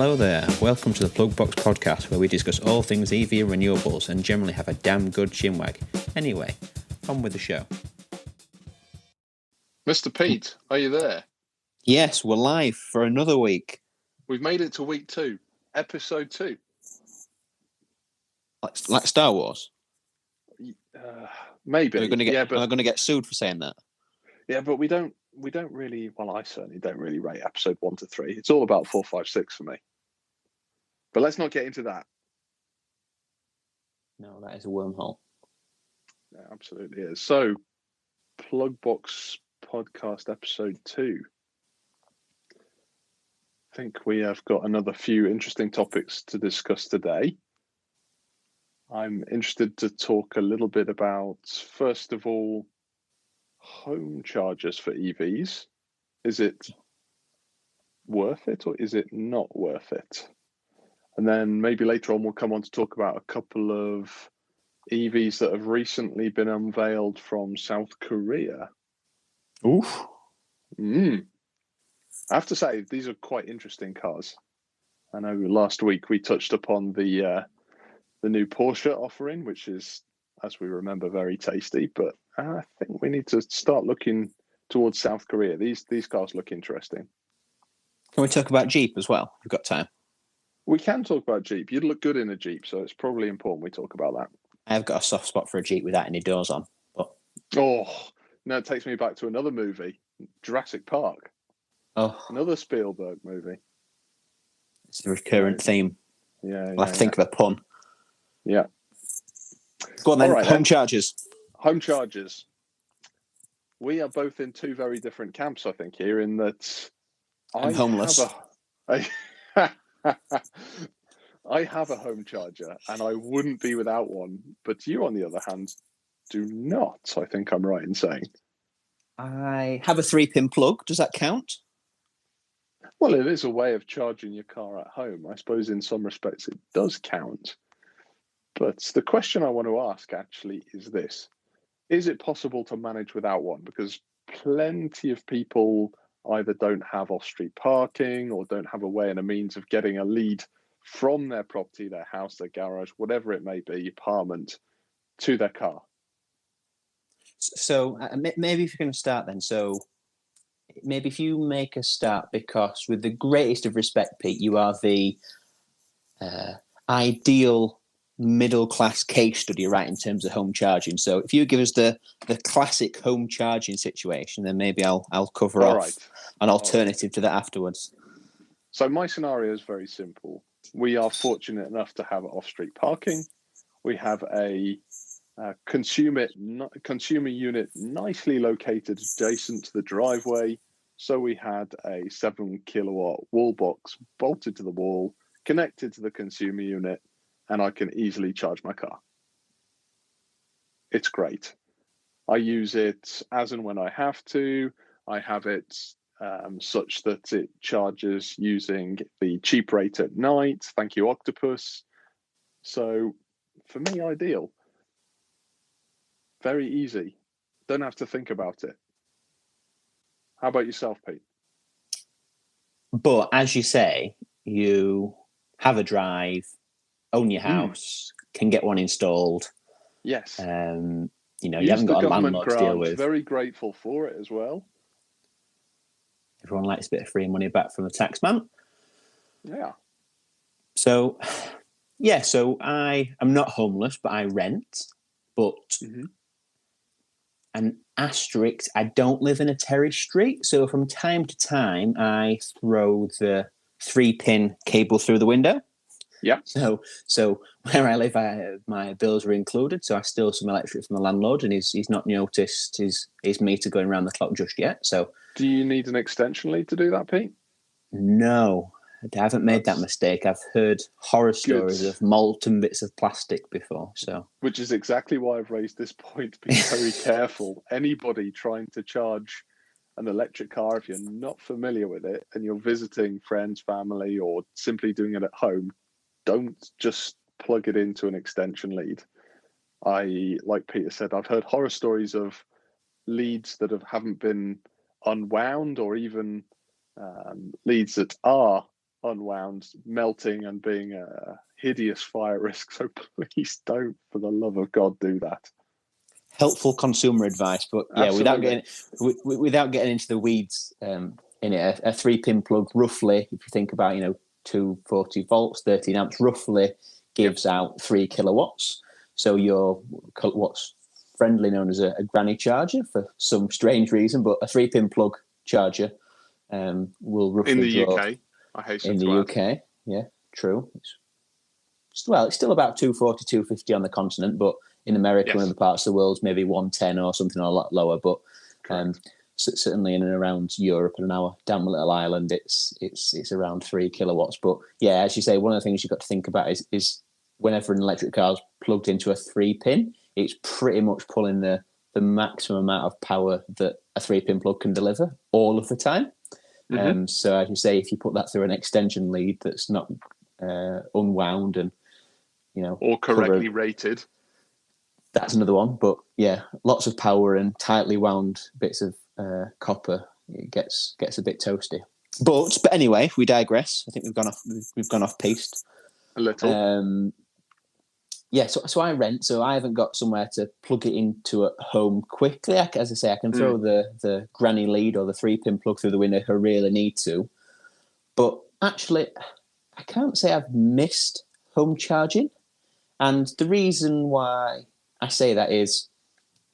Hello there, welcome to the PlugBox Podcast, where we discuss all things EV and renewables and generally have a damn good chinwag. Anyway, on with the show. Mr. Pete, are you there? Yes, we're live for another week. We've made it to week 2, episode 2. Like Star Wars? Maybe. Am I going to get sued for saying that? Yeah, but we don't really, well, I certainly don't really rate episode 1 to 3. It's all about 4, 5, 6 for me. But let's not get into that. No, that is a wormhole. Yeah, absolutely is. So, PlugBox Podcast episode 2. I think we have got another few interesting topics to discuss today. I'm interested to talk a little bit about, first of all, home chargers for EVs. Is it worth it or is it not worth it? And then maybe later on we'll come on to talk about a couple of EVs that have recently been unveiled from South Korea. Oof. I have to say, these are quite interesting cars. I know last week we touched upon the new Porsche offering, which is, as we remember, very tasty. But I think we need to start looking towards South Korea. These cars look interesting. Can we talk about Jeep as well? We've got time. We can talk about Jeep. You'd look good in a Jeep, so it's probably important we talk about that. I've got a soft spot for a Jeep without any doors on. But no, it takes me back to another movie, Jurassic Park. Another Spielberg movie. It's a recurrent theme. Yeah, I'll have to think of a pun. Yeah. Go on then, right, home chargers. Home chargers. We are both in two very different camps, I think, here, in that I'm homeless. I have a home charger and I wouldn't be without one, but you, on the other hand, do not. I think I'm right in saying. I have a 3-pin plug. Does that count? Well, it is a way of charging your car at home. I suppose in some respects it does count. But the question I want to ask actually is this. Is it possible to manage without one? Because plenty of people either don't have off-street parking or don't have a way and a means of getting a lead from their property, their house, their garage, whatever it may be, apartment, to their car. So maybe if you're going to start then, so maybe if you make a start, because with the greatest of respect, Pete, you are the ideal middle-class case study, right, in terms of home charging. So if you give us the classic home charging situation, then maybe I'll cover off an alternative to that afterwards. So my scenario is very simple. We are fortunate enough to have off-street parking. We have a consumer unit nicely located adjacent to the driveway. So we had a 7-kilowatt wall box bolted to the wall, connected to the consumer unit, and I can easily charge my car. It's great. I use it as and when I have to. I have it such that it charges using the cheap rate at night. Thank you, Octopus. So for me, ideal. Very easy. Don't have to think about it. How about yourself, Pete? But as you say, you have a drive, own your house, can get one installed. Yes. You haven't got a landlord to deal with. Very grateful for it as well. Everyone likes a bit of free money back from the tax man. Yeah. So I am not homeless, but I rent. But an asterisk, I don't live in a terrace street. So from time to time, I throw the 3-pin cable through the window. Yeah. So where I live, my bills are included. So I steal some electric from the landlord, and he's not noticed his meter going around the clock just yet. So, do you need an extension lead to do that, Pete? No, I haven't made that mistake. I've heard horror stories of molten bits of plastic before. So, which is exactly why I've raised this point. Be very careful. Anybody trying to charge an electric car, if you're not familiar with it and you're visiting friends, family, or simply doing it at home, don't just plug it into an extension lead. Like Peter said, I've heard horror stories of leads that haven't been unwound, or even leads that are unwound, melting and being a hideous fire risk. So please don't, for the love of God, do that. Helpful consumer advice, but yeah, Absolutely. without getting into the weeds in it, a 3-pin plug, roughly, if you think about 240 volts, 13 amps, roughly gives out 3 kilowatts. So your what's friendly known as a granny charger for some strange reason, but a 3-pin plug charger will roughly in the draw, UK. I hasten in to the add. UK. Yeah, true. It's still about 240, 250 on the continent, but in America and other parts of the world, maybe 110 or something a lot lower. But certainly in and around Europe and now down the little island, it's around 3 kilowatts. But yeah, as you say, one of the things you've got to think about is whenever an electric car is plugged into a 3-pin, it's pretty much pulling the maximum amount of power that a 3-pin plug can deliver all of the time. So as you say, if you put that through an extension lead that's not unwound and or correctly rated, that's another one. But yeah, lots of power and tightly wound bits of copper, it gets a bit toasty. But anyway, we digress. I think we've gone off piste a little. Yeah, so I rent, so I haven't got somewhere to plug it into at home quickly. As I say, I can throw the granny lead or the 3-pin plug through the window if I really need to. But actually, I can't say I've missed home charging. And the reason why I say that is,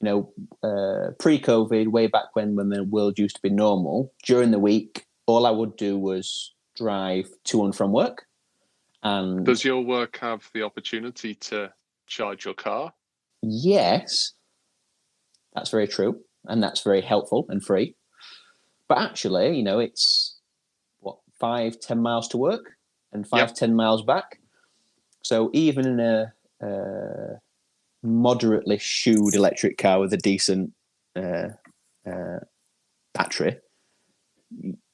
pre-COVID, way back when the world used to be normal, during the week, all I would do was drive to and from work. And does your work have the opportunity to charge your car? Yes, that's very true. And that's very helpful and free. But actually, it's 5-10 miles to work and 5-10 miles back. So even in a moderately shoed electric car with a decent battery,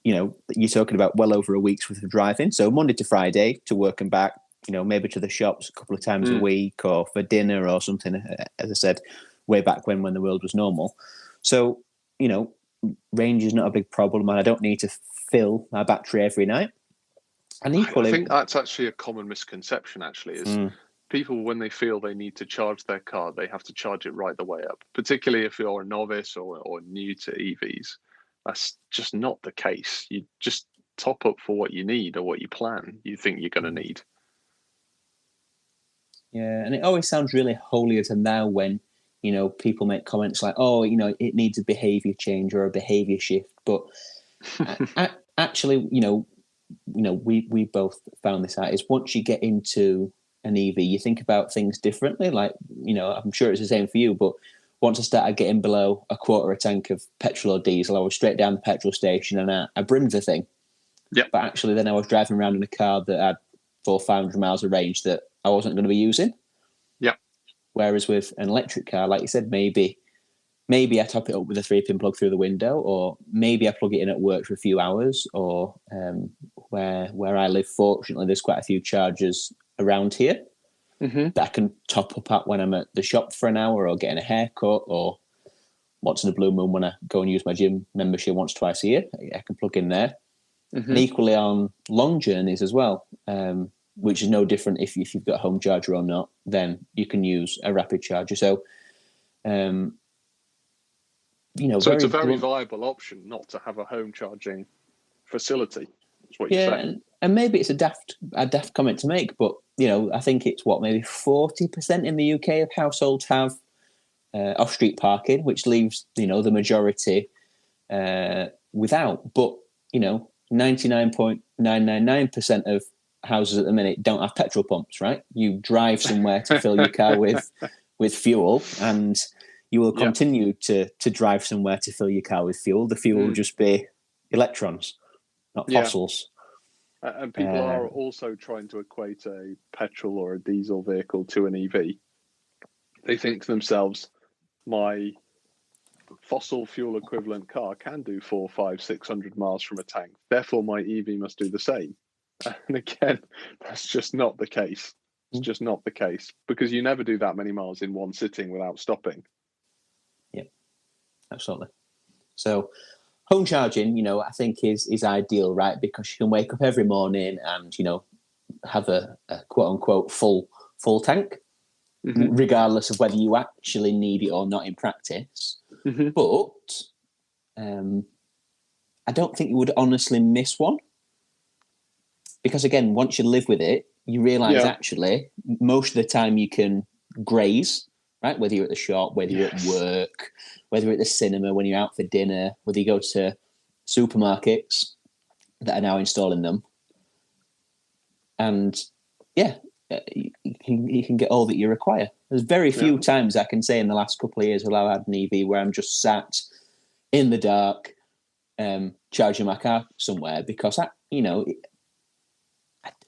you're talking about well over a week's worth of driving. So Monday to Friday to work and back, maybe to the shops a couple of times a week or for dinner or something, as I said, way back when the world was normal. So, range is not a big problem and I don't need to fill my battery every night. And equally, I think that's actually a common misconception, is people, when they feel they need to charge their car, they have to charge it right the way up, particularly if you're a novice or new to EVs. That's just not the case. You just top up for what you need or what you think you're going to need. Yeah, and it always sounds really holier than thou when, people make comments like, oh, it needs a behaviour change or a behaviour shift. But actually, we both found this out, is once you get into an EV, you think about things differently. Like, I'm sure it's the same for you, but once I started getting below a quarter a tank of petrol or diesel, I was straight down the petrol station and I brimmed the thing. Yep. But actually then I was driving around in a car that had 400-500 miles of range that I wasn't going to be using. Yeah. Whereas with an electric car, like you said, maybe I top it up with a 3-pin plug through the window, or maybe I plug it in at work for a few hours, or where I live, fortunately, there's quite a few chargers around here that I can top up at when I'm at the shop for an hour or getting a haircut, or once in a blue moon when I go and use my gym membership once, twice a year, I can plug in there. And equally on long journeys as well, which is no different if you've got a home charger or not, then you can use a rapid charger. So, so it's a very viable option not to have a home charging facility. That's what you're saying. And maybe it's a daft comment to make, but I think it's maybe 40% in the UK of households have off-street parking, which leaves the majority without. But 99.999% of houses at the minute don't have petrol pumps. Right? You drive somewhere to fill your car with fuel, and you will continue to drive somewhere to fill your car with fuel. The fuel will just be electrons, not fossils. And people are also trying to equate a petrol or a diesel vehicle to an EV. They think to themselves, my fossil fuel equivalent car can do 400, 500, 600 miles from a tank. Therefore, my EV must do the same. And again, that's just not the case. It's just not the case, because you never do that many miles in one sitting without stopping. Yeah, absolutely. So home charging, I think is ideal, right? Because you can wake up every morning and, have a quote unquote full tank, regardless of whether you actually need it or not in practice. But I don't think you would honestly miss one. Because again, once you live with it, you realise actually most of the time you can graze, right? Whether you're at the shop, whether you're at work, whether you're at the cinema, when you're out for dinner, whether you go to supermarkets that are now installing them. And you can get all that you require. There's very few times I can say in the last couple of years where I've had an EV where I'm just sat in the dark charging my car somewhere, because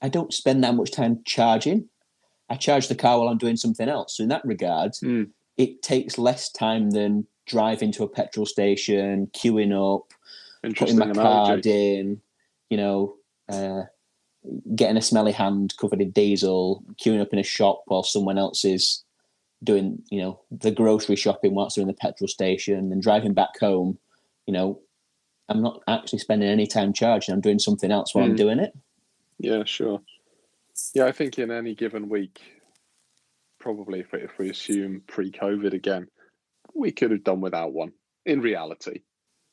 I don't spend that much time charging. I charge the car while I'm doing something else. So in that regard, it takes less time than driving to a petrol station, queuing up, putting my card in, getting a smelly hand covered in diesel, queuing up in a shop while someone else is doing, the grocery shopping whilst they're in the petrol station, and driving back home. I'm not actually spending any time charging. I'm doing something else while I'm doing it. Yeah, sure. Yeah, I think in any given week, probably if we assume pre-COVID again, we could have done without one in reality.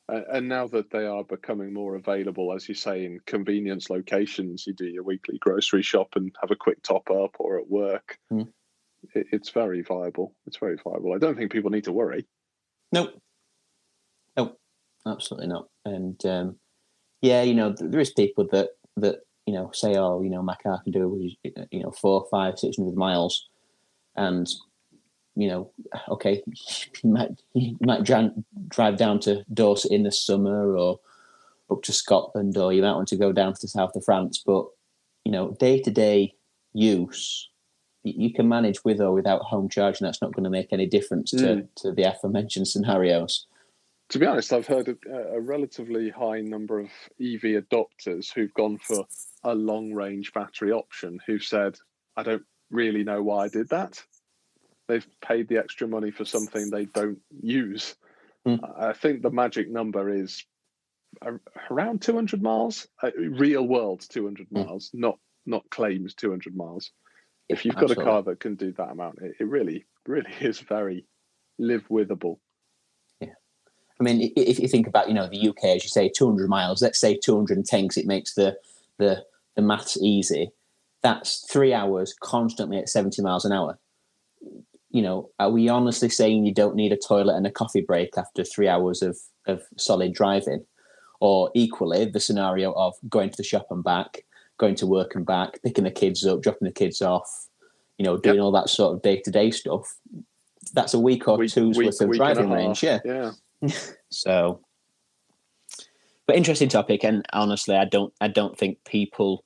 And now that they are becoming more available, as you say, in convenience locations, you do your weekly grocery shop and have a quick top up, or at work. It's very viable. It's very viable. I don't think people need to worry. Nope, absolutely not. And there is people that say, my car can do 400, 500, 600 miles, and okay, you might drive down to Dorset in the summer, or up to Scotland, or you might want to go down to the south of France. But day-to-day use, you can manage with or without home charging. That's not going to make any difference to the aforementioned scenarios. To be honest, I've heard a relatively high number of EV adopters who've gone for a long-range battery option who've said, I don't really know why I did that. They've paid the extra money for something they don't use. I think the magic number is around 200 miles, real world 200 miles, not claims 200 miles. If you've got a car that can do that amount, it really, really is very live-withable. I mean, if you think about, the UK, as you say, 200 miles, let's say 210, because it makes the maths easy. That's 3 hours constantly at 70 miles an hour. Are we honestly saying you don't need a toilet and a coffee break after 3 hours of solid driving? Or equally, the scenario of going to the shop and back, going to work and back, picking the kids up, dropping the kids off, doing all that sort of day-to-day stuff. That's a week or two's worth of driving range. Yeah. So, but interesting topic, and honestly, I don't think people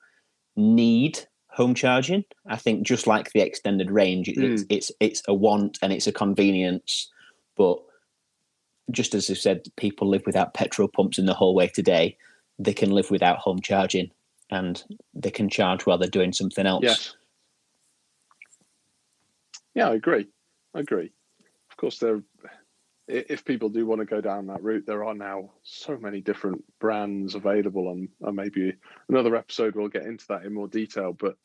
need home charging. I think just like the extended range, it's a want and it's a convenience. But just as I said, people live without petrol pumps in the hallway today. They can live without home charging, and they can charge while they're doing something else. Yes. Yeah, I agree. Of course, if people do want to go down that route, there are now so many different brands available, and maybe another episode we'll get into that in more detail. But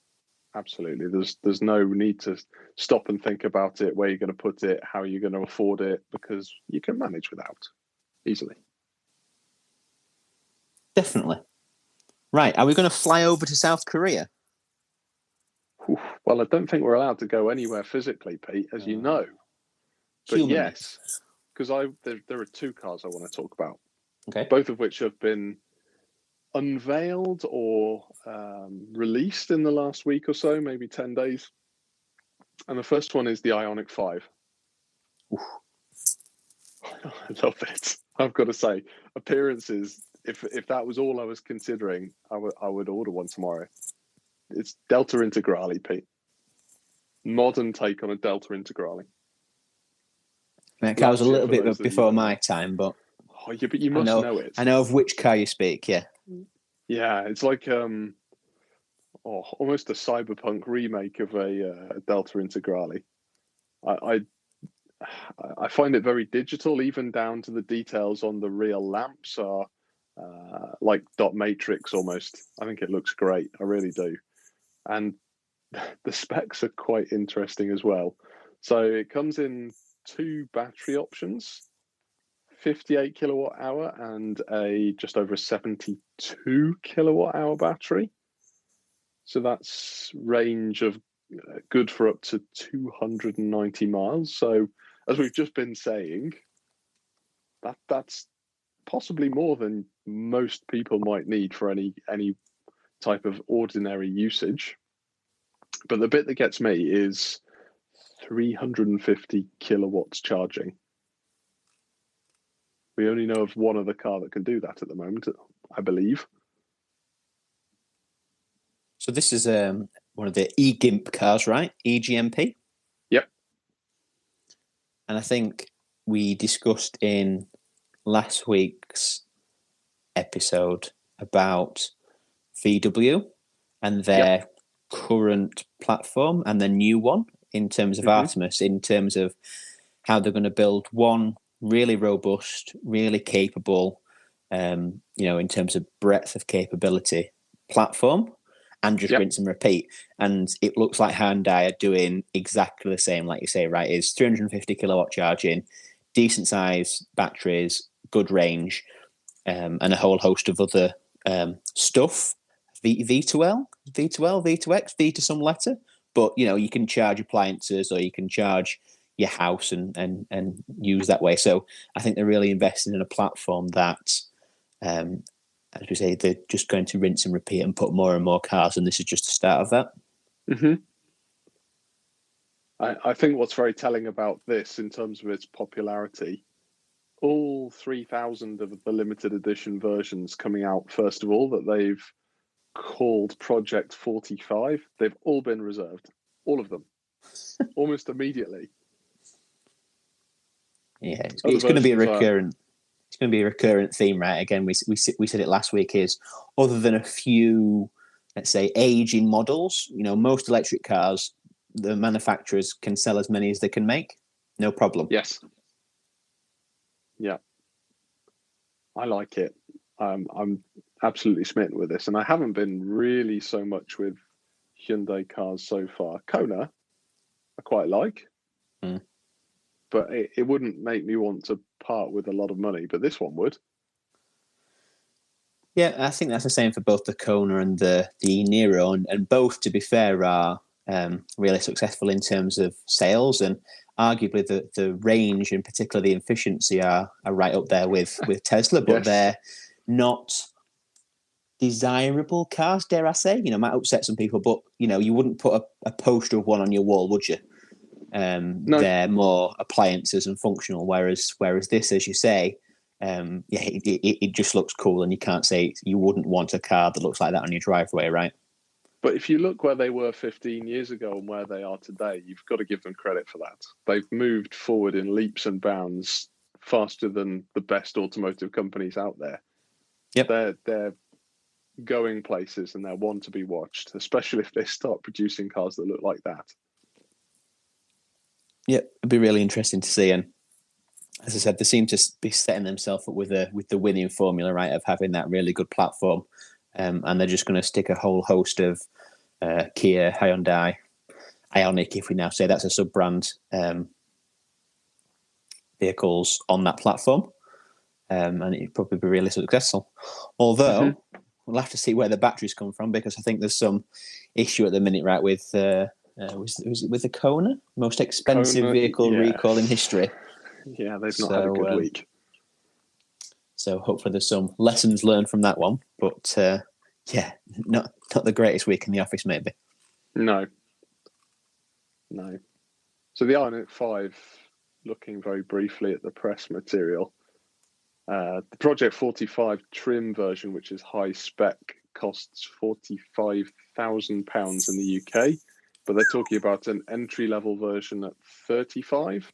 absolutely, there's no need to stop and think about it, where you're going to put it, how you're going to afford it, because you can manage without easily. Definitely. Right, are we going to fly over to South Korea? Well, I don't think we're allowed to go anywhere physically, Pete, as you know. But yes, because there are two cars I want to talk about. Okay. Both of which have been unveiled or released in the last week or so, maybe 10 days. And the first one is the Ioniq 5. I love it. I've got to say, appearances, if that was all I was considering, I would order one tomorrow. It's Delta Integrale, Pete. Modern take on a Delta Integrale. That car was a little bit before my time, but... Oh, yeah, but you must know it. I know of which car you speak, yeah. Yeah, it's like almost a cyberpunk remake of a Delta Integrale. I I find it very digital, even down to the details on the rear lamps are like dot matrix almost. I think it looks great. I really do. And the specs are quite interesting as well. So it comes in 2 battery options, 58 kilowatt hour and a just over a 72 kilowatt hour battery. So that's range of good for up to 290 miles. So as we've just been saying, that's possibly more than most people might need for any type of ordinary usage. But the bit that gets me is 350 kilowatts charging. We only know of one other car that can do that at the moment, I believe. So this is one of the e-gimp cars, right? e-gmp. Yep. And I think we discussed in last week's episode about VW and their current platform and the new one in terms of Artemis, in terms of how they're going to build one really robust, really capable, in terms of breadth of capability platform, and just rinse and repeat. And it looks like Hyundai are doing exactly the same, like you say, right? Is 350 kilowatt charging, decent size batteries, good range, and a whole host of other stuff. V2L, V2X, V to some letter. But, you can charge appliances or you can charge your house and use that way. So I think they're really investing in a platform that, as we say, they're just going to rinse and repeat and put more and more cars, and this is just the start of that. Mm-hmm. I think what's very telling about this in terms of its popularity, all 3,000 of the limited edition versions coming out, first of all, that they've called Project 45, they've all been reserved. All of them. Almost immediately. Yeah, it's going to be a recurrent. It's going to be a recurrent theme, right? Again, we said it last week. Is other than a few, let's say, aging models, most electric cars, the manufacturers can sell as many as they can make, no problem. Yes. Yeah. I like it. I'm absolutely smitten with this, and I haven't been really so much with Hyundai cars so far. Kona, I quite like. But it wouldn't make me want to part with a lot of money, but this one would. Yeah, I think that's the same for both the Kona and the Nero, and both, to be fair, are really successful in terms of sales, and arguably the range, in particular the efficiency, are right up there with Tesla, but they're not desirable cars, dare I say. Might upset some people, but you wouldn't put a poster of one on your wall, would you? No. They're more appliances and functional, whereas this, as you say, it just looks cool, and you can't say you wouldn't want a car that looks like that on your driveway, right? But if you look where they were 15 years ago and where they are today, you've got to give them credit for that. They've moved forward in leaps and bounds faster than the best automotive companies out there. Yep. They're going places, and they're one to be watched, especially if they start producing cars that look like that. Yeah, it'd be really interesting to see. And as I said, they seem to be setting themselves up with the winning formula, right, of having that really good platform. And they're just going to stick a whole host of Kia, Hyundai, Ioniq, if we now say that's a sub-brand, vehicles on that platform. And it'd probably be really successful. Although, we'll have to see where the batteries come from, because I think there's some issue at the minute, right, with... was it with the Kona? Most expensive vehicle recall in history. Yeah, they've not had a good week. So hopefully there's some lessons learned from that one. But not the greatest week in the office, maybe. No. So the Ioniq 5, looking very briefly at the press material, the Project 45 trim version, which is high spec, costs £45,000 in the UK. But they're talking about an entry-level version at 35,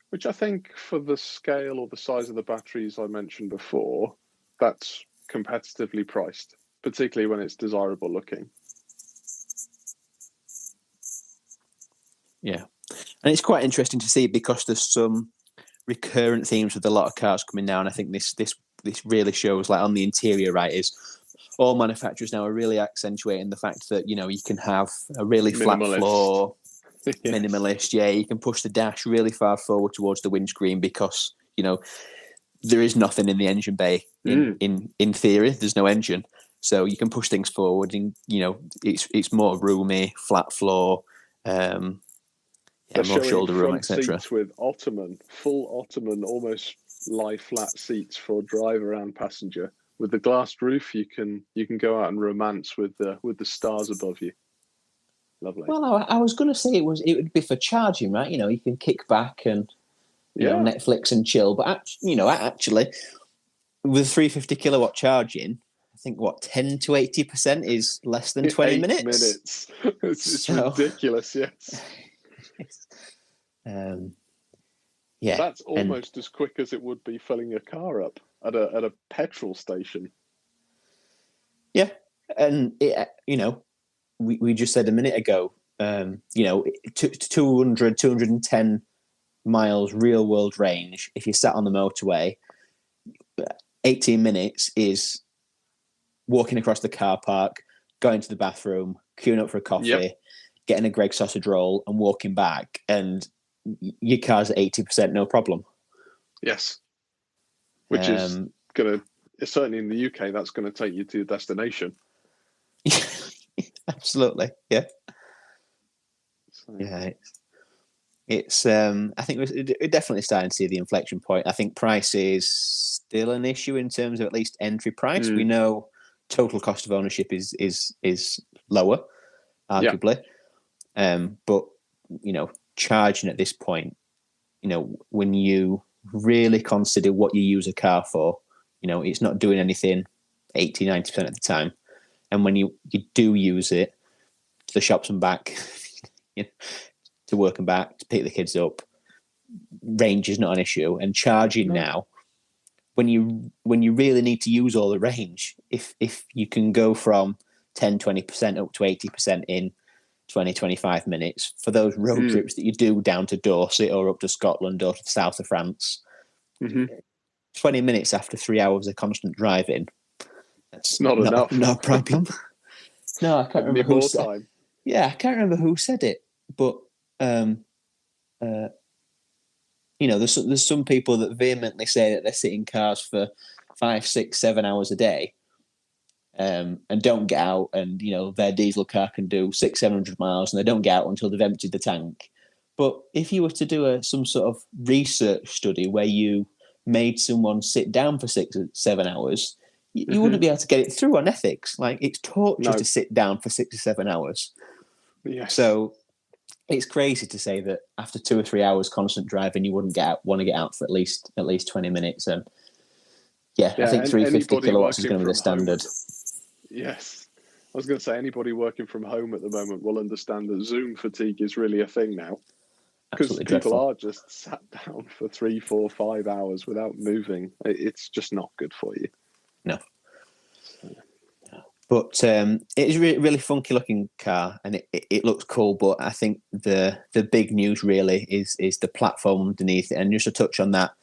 which I think for the scale or the size of the batteries I mentioned before, that's competitively priced, particularly when it's desirable looking. Yeah. And it's quite interesting to see because there's some recurrent themes with a lot of cars coming now, and I think this really shows, like on the interior, right, is all manufacturers now are really accentuating the fact that, you know, you can have a really flat floor, yes. minimalist. Yeah, you can push the dash really far forward towards the windscreen because, you know, there is nothing in the engine bay. In theory, there's no engine, so you can push things forward, and you know it's more roomy, flat floor, more shoulder room, etc. Seats with full Ottoman, almost lie flat seats for driver and passenger. With the glassed roof, you can go out and romance with the stars above you. Lovely. Well, I was going to say it would be for charging, right? You know, you can kick back and you know, Netflix and chill. But actually, with 350 kilowatt charging, I think 10 to 80% is less than 20 minutes. It's ridiculous. Yes. Yeah, that's almost as quick as it would be filling a car up at a petrol station. Yeah, and you know, we just said a minute ago, you know, 210 miles real world range. If you sat on the motorway, 18 minutes is walking across the car park, going to the bathroom, queuing up for a coffee, getting a Greggs sausage roll, and walking back, and your car's at 80%, no problem. Yes, which is going to, certainly in the UK, that's going to take you to your destination. Absolutely, yeah. So. Yeah, it's I think we're definitely starting to see the inflection point. I think price is still an issue in terms of at least entry price. We know total cost of ownership is lower, arguably. But you know, charging at this point, you know, when you really consider what you use a car for, you know, it's not doing anything 80-90% of the time. And when you do use it to the shops and back, you know, to work and back, to pick the kids up, range is not an issue. And charging now, when you really need to use all the range, if you can go from 10-20% up to 80% in 20-25 minutes for those road trips that you do down to Dorset or up to Scotland or to the south of France, 20 minutes after 3 hours of constant driving, that's not enough. No problem. No, I can't remember who said. Yeah, I can't remember who said it, but you know, there's some people that vehemently say that they sit in cars for 5, 6, 7 hours a day, and don't get out, and you know their diesel car can do 600-700 miles, and they don't get out until they've emptied the tank. But if you were to do some sort of research study where you made someone sit down for 6 or 7 hours, you wouldn't be able to get it through on ethics. Like, it's torture to sit down for 6 or 7 hours. Yes. So it's crazy to say that after 2 or 3 hours constant driving, you wouldn't want to get out for at least 20 minutes. And I think 350 kilowatts is going to be the standard. Yes. I was going to say, anybody working from home at the moment will understand that Zoom fatigue is really a thing now. Because people are just sat down for 3, 4, 5 hours without moving. It's just not good for you. No. But it's a really funky looking car, and it looks cool. But I think the big news really is the platform underneath it. And just to touch on that,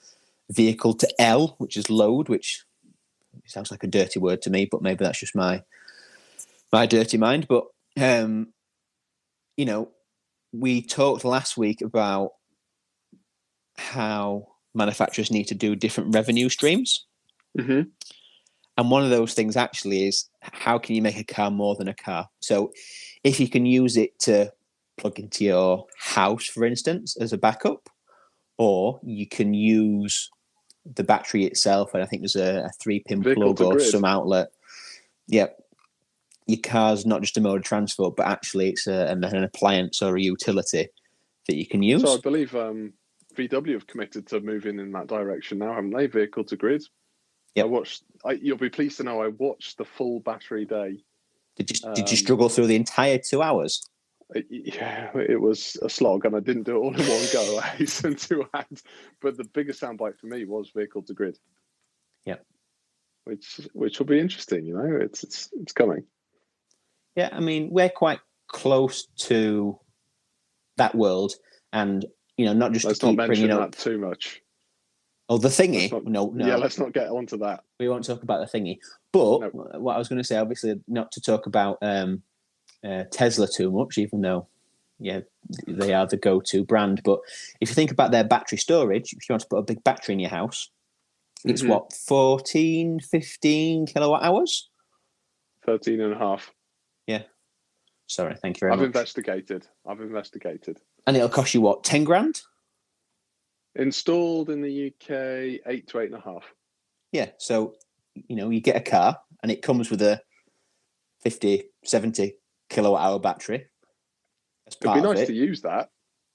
vehicle to L, which is load, which sounds like a dirty word to me, but maybe that's just my dirty mind. But you know, we talked last week about how manufacturers need to do different revenue streams. And one of those things actually is, how can you make a car more than a car? So if you can use it to plug into your house, for instance, as a backup, or you can use the battery itself, and I think there's a 3-pin plug or some outlet. Yep. Your car's not just a mode of transport, but actually it's an appliance or a utility that you can use. So I believe VW have committed to moving in that direction now, haven't they? Vehicle to grid. Yep. You'll be pleased to know I watched the full battery day. Did you struggle through the entire 2 hours? Yeah, it was a slog, and I didn't do it all in one go. I hasten to add, but the biggest soundbite for me was vehicle to grid. Yeah, which will be interesting. You know, it's coming. Yeah, I mean, we're quite close to that world. And, not just let's to keep not mention bringing up... that too much. Oh, the thingy? No. Yeah, let's not get onto that. We won't talk about the thingy. But what I was going to say, obviously, not to talk about Tesla too much, even though, they are the go-to brand. But if you think about their battery storage, if you want to put a big battery in your house, it's 14, 15 kilowatt hours? 13 and a half. Yeah. Sorry, thank you very much. I've investigated. And it'll cost you what, 10 grand? Installed in the UK, 8 to 8.5. Yeah, so, you get a car and it comes with a 50, 70 kilowatt hour battery. It'd be nice to use that.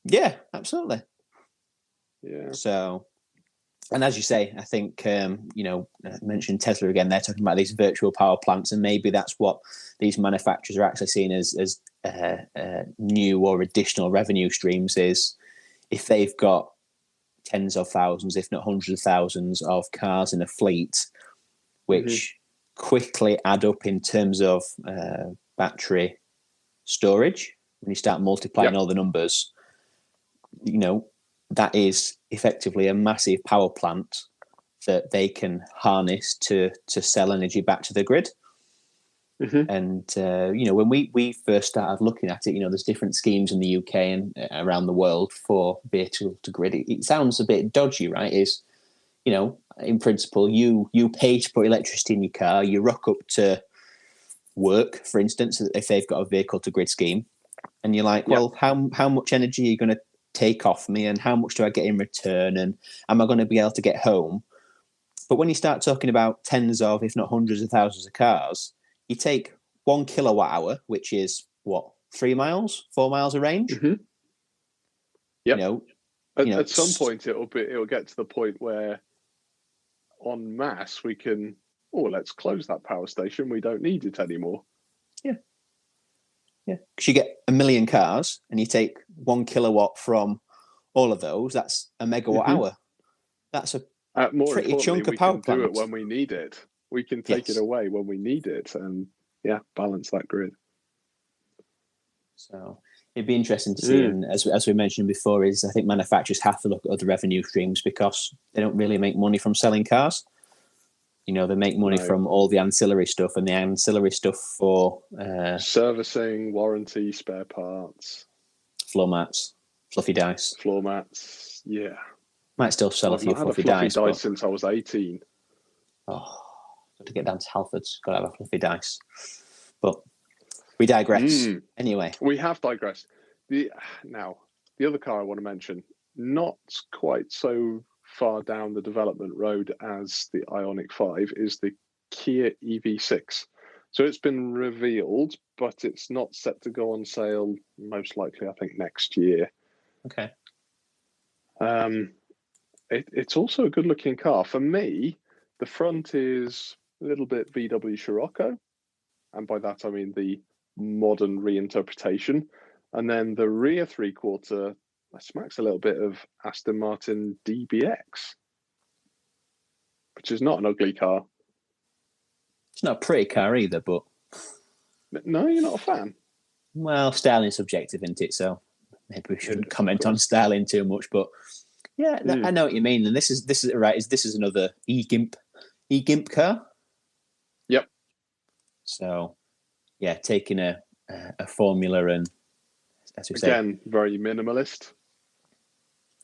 Yeah, absolutely. Yeah. So, and as you say, I think, I mentioned Tesla again, they're talking about these virtual power plants, and maybe that's what these manufacturers are actually seeing as new or additional revenue streams, is if they've got tens of thousands, if not hundreds of thousands of cars in a fleet, which quickly add up in terms of battery storage. When you start multiplying all the numbers, that is effectively a massive power plant that they can harness to sell energy back to the grid. And, when we first started looking at it, there's different schemes in the UK and around the world for vehicle to grid. It sounds a bit dodgy, right? In principle, you pay to put electricity in your car, you rock up to work, for instance, if they've got a vehicle to grid scheme, and you're like, well, how much energy are you going to take off me, and how much do I get in return, and am I going to be able to get home? But when you start talking about tens of, if not hundreds of thousands of cars, you take 1 kilowatt hour, which is what, 4 miles of range? Yeah. At some point, it'll get to the point where, en masse, we can, let's close that power station. We don't need it anymore. Yeah, because you get 1 million cars and you take 1 kilowatt from all of those, that's a megawatt hour. That's a pretty chunk of power plant. We can do it when we need it. We can take it away when we need it and, balance that grid. So it'd be interesting to see. And as we mentioned before, is I think manufacturers have to look at other revenue streams because they don't really make money from selling cars. They make money from all the ancillary stuff, and the ancillary stuff for servicing, warranty, spare parts, floor mats, fluffy dice. Floor mats, yeah. Might still sell a few fluffy dice. Since I was 18. Oh, got to get down to Halfords. Got to have a fluffy dice. But we digress. Anyway, we have digressed. Now, the other car I want to mention, not quite so far down the development road as the Ioniq 5, is the Kia EV6. So it's been revealed, but it's not set to go on sale, most likely, I think, next year. Okay. It's also a good-looking car. For me, the front is a little bit VW Scirocco, and by that I mean the modern reinterpretation. And then the rear three-quarter smacks a little bit of Aston Martin DBX, which is not an ugly car. It's not a pretty car either, but... No, you're not a fan? Well, styling is subjective, isn't it? So maybe we shouldn't comment on styling too much, but yeah, I know what you mean. And this is right. This is another e-gimp car. Yep. So yeah, taking a formula and, as we say, again, very minimalist.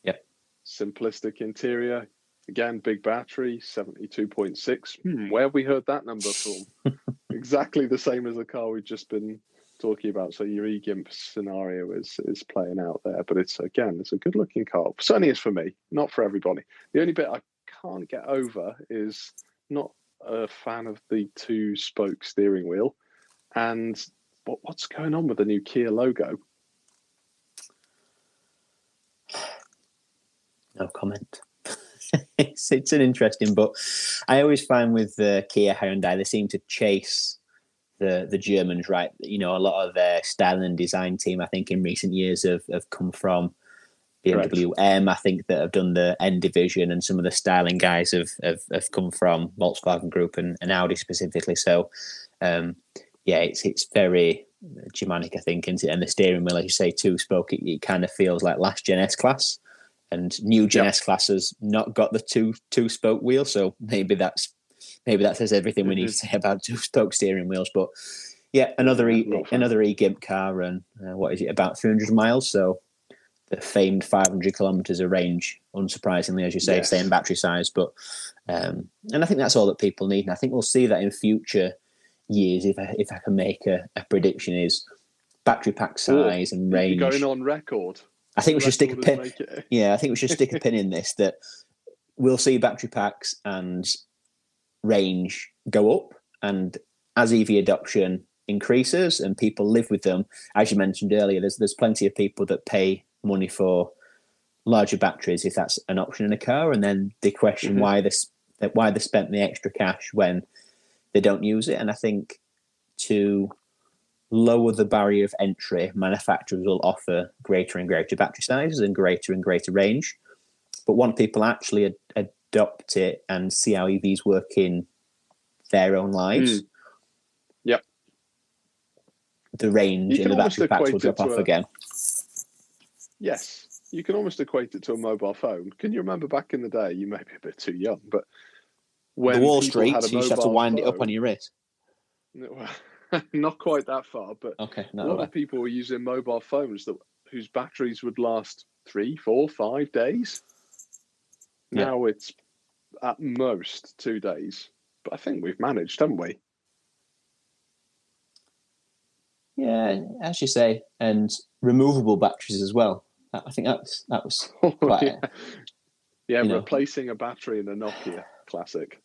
Yep. Simplistic interior. Again, big battery, 72.6. Where have we heard that number from? Exactly the same as the car we've just been talking about. So your e-gimp scenario is playing out there. But it's a good looking car. Certainly is for me, not for everybody. The only bit I can't get over is not a fan of the 2-spoke steering wheel. And what's going on with the new Kia logo? No comment. It's an interesting, but I always find with Kia, Hyundai, they seem to chase the Germans, right? A lot of their styling and design team, I think, in recent years have come from BMW M. I think that have done the N division, and some of the styling guys have come from Volkswagen Group and Audi specifically. So, it's very Germanic, I think, isn't it? And the steering wheel, as you say, two-spoke, it kind of feels like last gen S-Class. And new gen S-Class has not got the two-spoke wheel, so maybe that says everything we need to say about two-spoke steering wheels. But yeah, another e-gimp car, and what is it, about 300 miles? So the famed 500 kilometers of range, unsurprisingly, as you say, same battery size. But and I think that's all that people need, and I think we'll see that in future years. If I can make a prediction, is battery pack size and range. You're going on record. I think we should stick a pin. Yeah, I think we should stick a pin in this. That we'll see battery packs and range go up, and as EV adoption increases and people live with them, as you mentioned earlier, there's plenty of people that pay money for larger batteries if that's an option in a car, and then they question why they spent the extra cash when they don't use it. And I think to lower the barrier of entry, manufacturers will offer greater and greater battery sizes and greater range. But once people actually adopt it and see how EVs work in their own lives, the range and the battery packs will drop off again. Yes, you can almost equate it to a mobile phone. Can you remember back in the day? You may be a bit too young, but when the Wall Street, you used to have to wind it up on your wrist. Not quite that far, but a lot of people were using mobile phones whose batteries would last 3, 4, 5 days. Now it's at most 2 days, but I think we've managed, haven't we? Yeah, as you say, and removable batteries as well. I think that was quite. Replacing a battery in a Nokia classic.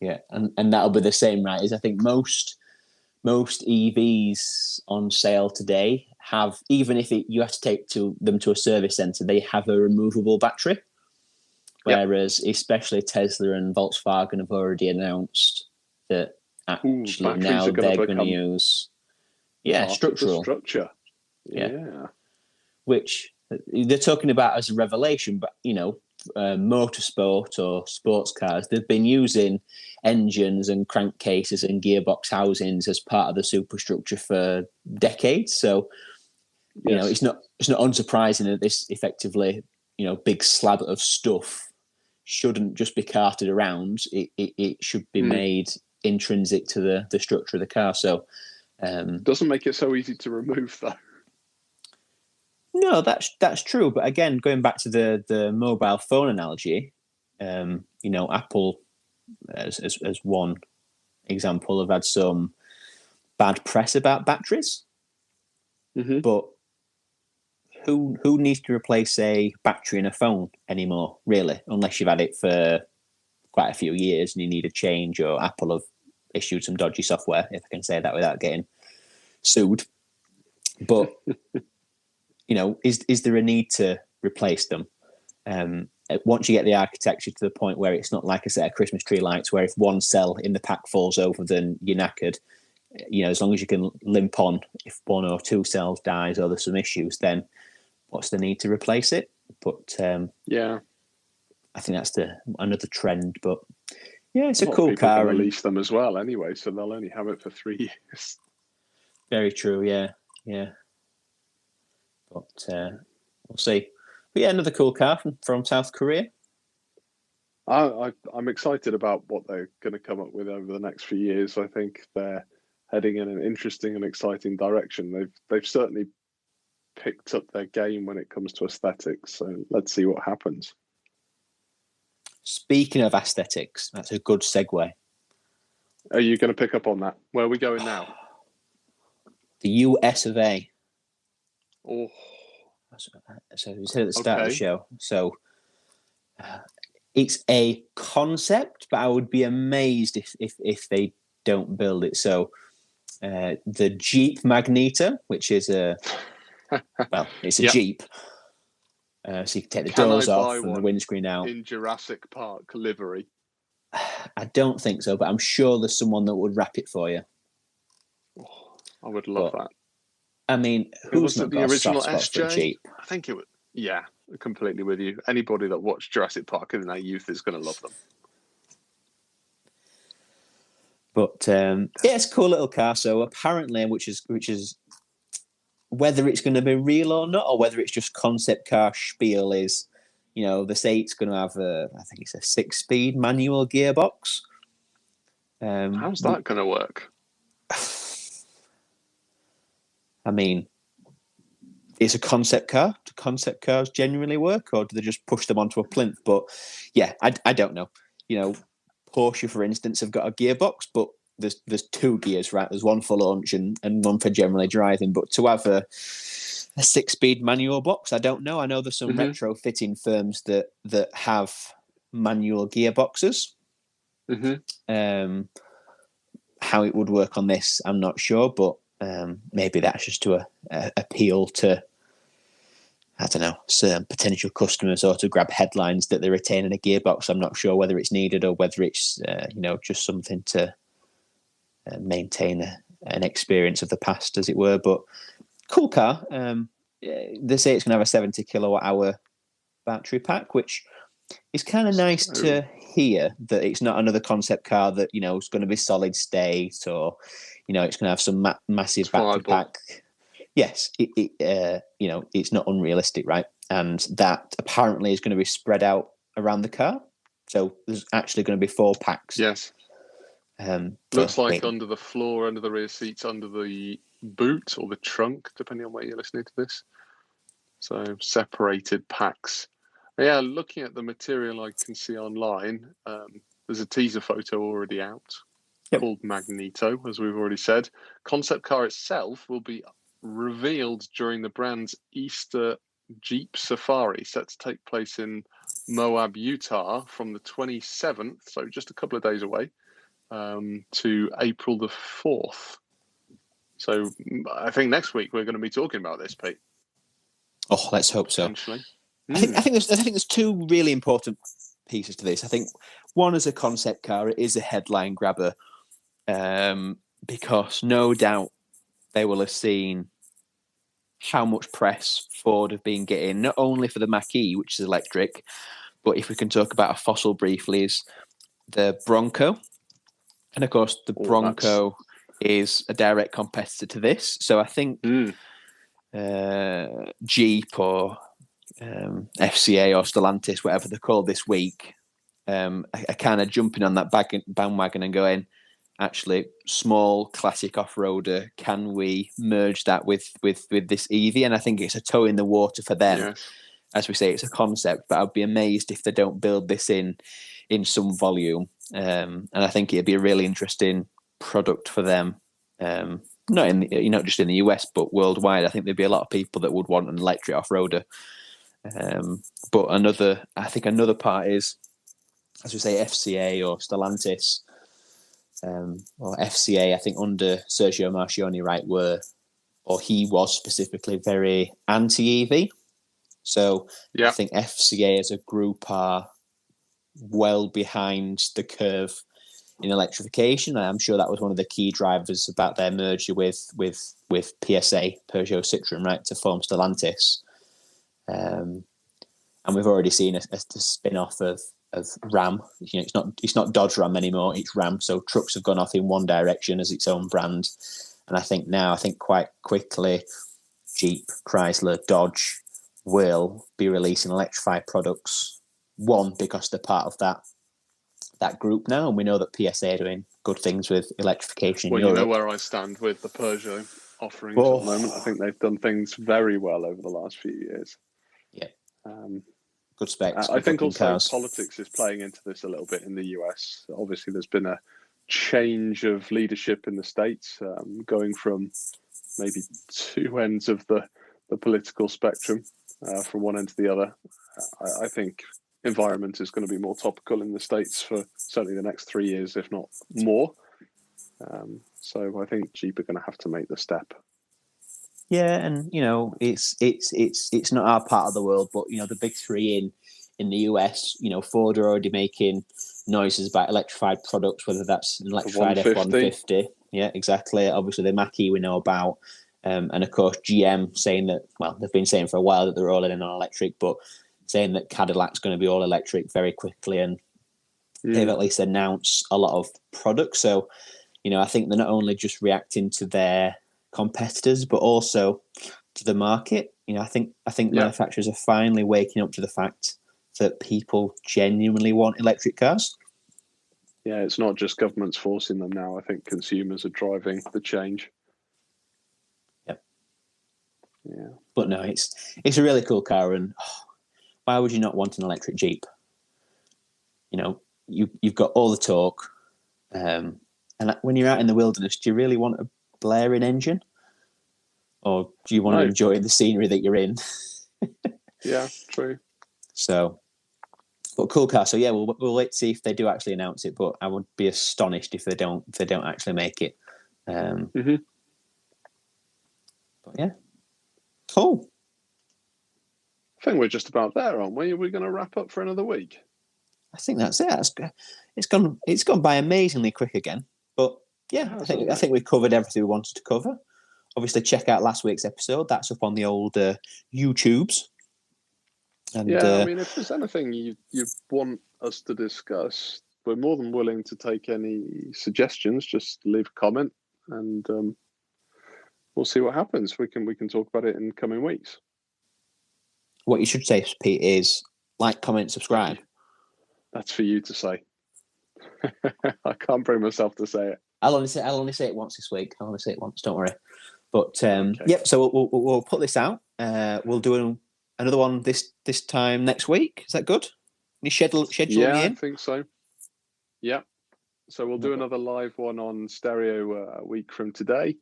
Yeah, and that'll be the same, right? Is I think most EVs on sale today have, even if you have to take them to a service center, they have a removable battery. Whereas especially Tesla and Volkswagen have already announced that actually now they're going to use structural structure. Yeah. Which they're talking about as a revelation, but motorsport or sports cars, they've been using engines and crankcases and gearbox housings as part of the superstructure for decades. So it's not unsurprising that this effectively big slab of stuff shouldn't just be carted around. It should be made intrinsic to the structure of the car. So doesn't make it so easy to remove, though. No, that's true. But again, going back to the mobile phone analogy, Apple, as one example, have had some bad press about batteries. But who needs to replace a battery in a phone anymore, really? Unless you've had it for quite a few years and you need a change, or Apple have issued some dodgy software, if I can say that without getting sued. But is there a need to replace them? Once you get the architecture to the point where it's not like a set of Christmas tree lights, where if one cell in the pack falls over, then you're knackered. As long as you can limp on, if one or two cells dies or there's some issues, then what's the need to replace it? But I think that's another trend. But it's a cool car. Release them as well, anyway, so they'll only have it for 3 years. Very true. Yeah. But we'll see. But another cool car from South Korea. I'm excited about what they're going to come up with over the next few years. I think they're heading in an interesting and exciting direction. They've certainly picked up their game when it comes to aesthetics. So let's see what happens. Speaking of aesthetics, that's a good segue. Are you going to pick up on that? Where are we going now? The US of A. Oh. So we said at the start of the show. So it's a concept, but I would be amazed if they don't build it. So the Jeep Magneto, which is it's a Jeep. So you can take the doors off and the windscreen out. In Jurassic Park livery? I don't think so, but I'm sure there's someone that would wrap it for you. Oh, I would love that. I mean, who's not got a soft spot for a Jeep? I think it would. Yeah, completely with you. Anybody that watched Jurassic Park in their youth is going to love them. But it's a cool little car. So apparently, which is whether it's going to be real or not, or whether it's just concept car spiel, is, they say it's going to have I think it's a 6-speed manual gearbox. How's that going to work? I mean, it's a concept car. Do concept cars genuinely work, or do they just push them onto a plinth? But yeah, I don't know. Porsche, for instance, have got a gearbox, but there's 2 gears, right? There's one for launch and one for generally driving. But to have a 6-speed manual box, I don't know. I know there's some retrofitting firms that have manual gearboxes. How it would work on this, I'm not sure, but maybe that's just to appeal to, I don't know, certain potential customers, or to grab headlines that they're retaining a gearbox. I'm not sure whether it's needed or whether it's just something to maintain an experience of the past, as it were. But cool car. They say it's going to have a 70 kilowatt hour battery pack, which is kind of nice to hear, that it's not another concept car that is going to be solid state, or it's going to have some massive battery pack. Yes, it's not unrealistic, right? And that apparently is going to be spread out around the car. So there's actually going to be 4 packs. Yes. Looks like under the floor, under the rear seats, under the boot or the trunk, depending on where you're listening to this. So separated packs. Yeah, looking at the material I can see online, there's a teaser photo already out called Magneto, as we've already said. Concept car itself will be revealed during the brand's Easter Jeep Safari, set to take place in Moab, Utah from the 27th, so just a couple of days away, to April the 4th. So I think next week we're going to be talking about this, Pete. Oh, let's hope so. I think there's 2 really important pieces to this. I think one, is a concept car, it is a headline grabber, because no doubt they will have seen how much press Ford have been getting, not only for the Mach-E, which is electric, but if we can talk about a fossil briefly, is the Bronco. And of course, the Bronco is a direct competitor to this. So I think Jeep or FCA or Stellantis, whatever they're called this week, are kind of jumping on that bandwagon and going, actually, small classic off-roader, can we merge that with this EV? And I think it's a toe in the water for them. Yes. As we say, it's a concept, but I'd be amazed if they don't build this in some volume. And I think it'd be a really interesting product for them. Not just in the US, but worldwide. I think there'd be a lot of people that would want an electric off-roader. But another part is, as we say, FCA or Stellantis, or FCA, I think under Sergio Marchionne, right, he was specifically very anti-EV. So I think FCA as a group are well behind the curve in electrification. I'm sure that was one of the key drivers about their merger with PSA, Peugeot Citroën, right, to form Stellantis. And we've already seen a spin-off of Ram. It's not Dodge Ram anymore, it's Ram. So trucks have gone off in one direction as its own brand. And I think quite quickly, Jeep, Chrysler, Dodge will be releasing electrified products. One, because they're part of that group now, and we know that PSA are doing good things with electrification in Europe. You know where I stand with the Peugeot offerings at the moment. I think they've done things very well over the last few years. Yeah. Good specs. I think also politics is playing into this a little bit in the US. Obviously, there's been a change of leadership in the States, going from maybe 2 ends of the political spectrum, from one end to the other. I think environment is going to be more topical in the States for certainly the next 3 years, if not more. So I think Jeep are going to have to make the step. Yeah, and it's not our part of the world, but the big 3 in the US, Ford are already making noises about electrified products, whether that's an electrified F-150. Yeah, exactly. Obviously, the Mach-E we know about, and of course GM saying that. Well, they've been saying for a while that they're all in on electric, but saying that Cadillac's going to be all electric very quickly, and they've at least announced a lot of products. So I think they're not only just reacting to their competitors, but also to the market. I think manufacturers are finally waking up to the fact that people genuinely want electric cars. Yeah, it's not just governments forcing them now. I think consumers are driving the change. Yep. Yeah. But no, it's a really cool car, and why would you not want an electric Jeep? You've got all the torque, and when you're out in the wilderness, do you really want a blaring engine, or do you want to enjoy the scenery that you're in? Yeah, true. So, but cool car. So yeah, we'll wait to see if they do actually announce it. But I would be astonished if they don't actually make it. Mm-hmm. But yeah, cool. I think we're just about there, aren't we? Are we going to wrap up for another week? I think that's it. It's gone by amazingly quick again. But yeah, I think we've covered everything we wanted to cover. Obviously, check out last week's episode. That's up on the old YouTubes. And, I mean, if there's anything you want us to discuss, we're more than willing to take any suggestions. Just leave a comment, and we'll see what happens. We can talk about it in coming weeks. What you should say, Pete, is like, comment, subscribe. That's for you to say. I can't bring myself to say it. I'll only say it once this week. I'll only say it once. Don't worry. But Yep. So we'll put this out. We'll do another one this time next week. Is that good? Any schedule? Yeah, in? I think so. Yeah. So we'll do another live one on stereo a week from today,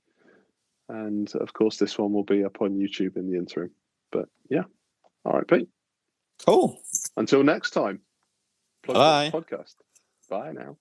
and of course this one will be up on YouTube in the interim. But yeah. All right, Pete. Cool. Until next time. PlugBox Podcast. Bye now.